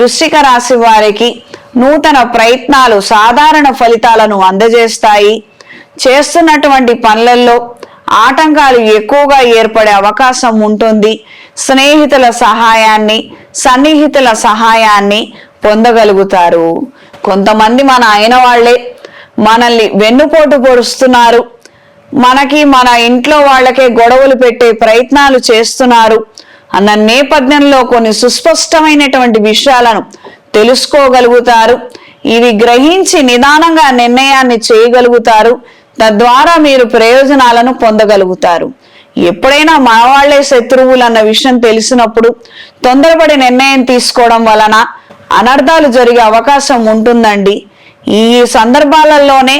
వృశ్చిక రాశి వారికి నూతన ప్రయత్నాలు సాధారణ ఫలితాలను అందజేస్తాయి. చేస్తున్నటువంటి పనులలో ఆటంకాలు ఎక్కువగా ఏర్పడే అవకాశం ఉంటుంది. స్నేహితుల సహాయాన్ని, సన్నిహితుల సహాయాన్ని పొందగలుగుతారు. కొంతమంది మన అయిన వాళ్లే మనల్ని వెన్నుపోటు పొడుస్తున్నారు, మనకి మన ఇంట్లో వాళ్ళకే గొడవలు పెట్టే ప్రయత్నాలు చేస్తున్నారు అన్న నేపథ్యంలో కొన్ని సుస్పష్టమైనటువంటి విషయాలను తెలుసుకోగలుగుతారు. ఇవి గ్రహించి నిదానంగా నిర్ణయాన్ని చేయగలుగుతారు. తద్వారా మీరు ప్రయోజనాలను పొందగలుగుతారు. ఎప్పుడైనా మన వాళ్లే శత్రువులు అన్న విషయం తెలిసినప్పుడు తొందరపడి నిర్ణయం తీసుకోవడం వలన అనర్థాలు జరిగే అవకాశం ఉంటుందండి. ఈ సందర్భాలలోనే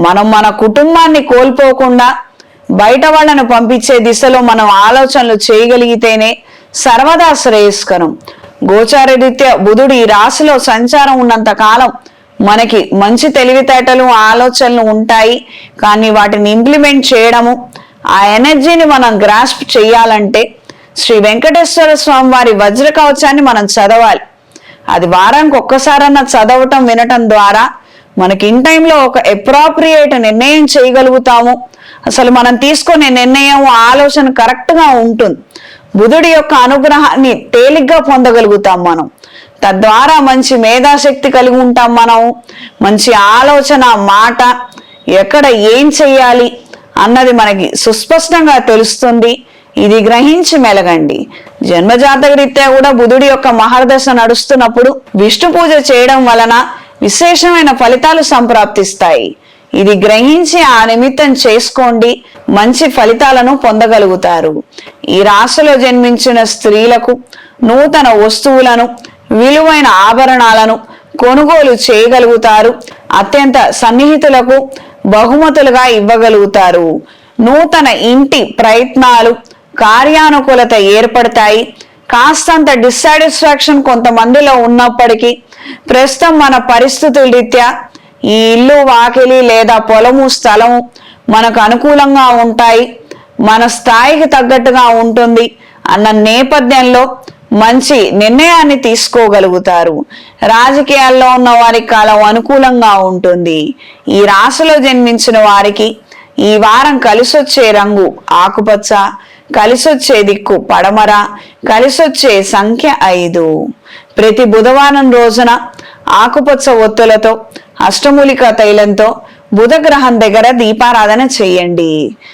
మనం మన కుటుంబాన్ని కోల్పోకుండా బయట వాళ్ళను పంపించే దిశలో మనం ఆలోచనలు చేయగలిగితేనే సర్వదా శ్రేయస్కరం. గోచారరీత్యా బుధుడు ఈ రాశిలో సంచారం ఉన్నంత కాలం మనకి మంచి తెలివితేటలు, ఆలోచనలు ఉంటాయి. కానీ వాటిని ఇంప్లిమెంట్ చేయడము, ఆ ఎనర్జీని మనం గ్రాస్ప్ చేయాలంటే శ్రీ వెంకటేశ్వర స్వామి వారి వజ్ర కవచాన్ని మనం చదవాలి. అది వారానికి ఒక్కసారన్నా చదవటం, వినటం ద్వారా మనకి ఇన్ టైంలో ఒక అప్రాప్రియేట్ నిర్ణయం చేయగలుగుతాము. అసలు మనం తీసుకునే నిర్ణయం, ఆలోచన కరెక్ట్గా ఉంటుంది. బుధుడి యొక్క అనుగ్రహాన్ని తేలిగ్గా పొందగలుగుతాం మనం. తద్వారా మంచి మేధాశక్తి కలిగి ఉంటాం. మనం మంచి ఆలోచన, మాట, ఎక్కడ ఏం చెయ్యాలి అన్నది మనకి సుస్పష్టంగా తెలుస్తుంది. ఇది గ్రహించి మెలగండి. జన్మజాతక రీత్యా కూడా బుధుడి యొక్క మహర్దశ నడుస్తున్నప్పుడు విష్ణు పూజ చేయడం వలన విశేషమైన ఫలితాలు సంప్రాప్తిస్తాయి. ఇది గ్రహించి ఆ నిమిత్తం చేసుకోండి, మంచి ఫలితాలను పొందగలుగుతారు. ఈ రాశిలో జన్మించిన స్త్రీలకు నూతన వస్తువులను, విలువైన ఆభరణాలను కొనుగోలు చేయగలుగుతారు. అత్యంత సన్నిహితులకు బహుమతులుగా ఇవ్వగలుగుతారు. నూతన ఇంటి ప్రయత్నాలు కార్యానుకూలత ఏర్పడతాయి. కాస్తంత డిస్సాటిస్ఫాక్షన్ కొంతమందిలో ఉన్నప్పటికీ ప్రస్తుతం మన పరిస్థితుల రీత్యా ఈ ఇల్లు, వాకిలి లేదా పొలము, స్థలము మనకు అనుకూలంగా ఉంటాయి, మన స్థాయికి తగ్గట్టుగా ఉంటుంది అన్న నేపథ్యంలో మంచి నిర్ణయాన్ని తీసుకోగలుగుతారు. రాజకీయాల్లో ఉన్న వారికి కాలం అనుకూలంగా ఉంటుంది. ఈ రాశిలో జన్మించిన వారికి ఈ వారం కలిసొచ్చే రంగు ఆకుపచ్చ, కలిసొచ్చే దిక్కు పడమర, కలిసొచ్చే సంఖ్య 5. ప్రతి బుధవారం రోజున ఆకుపచ్చ ఒత్తులతో, అష్టమూలిక తైలంతో బుధ గ్రహం దగ్గర దీపారాధన చేయండి.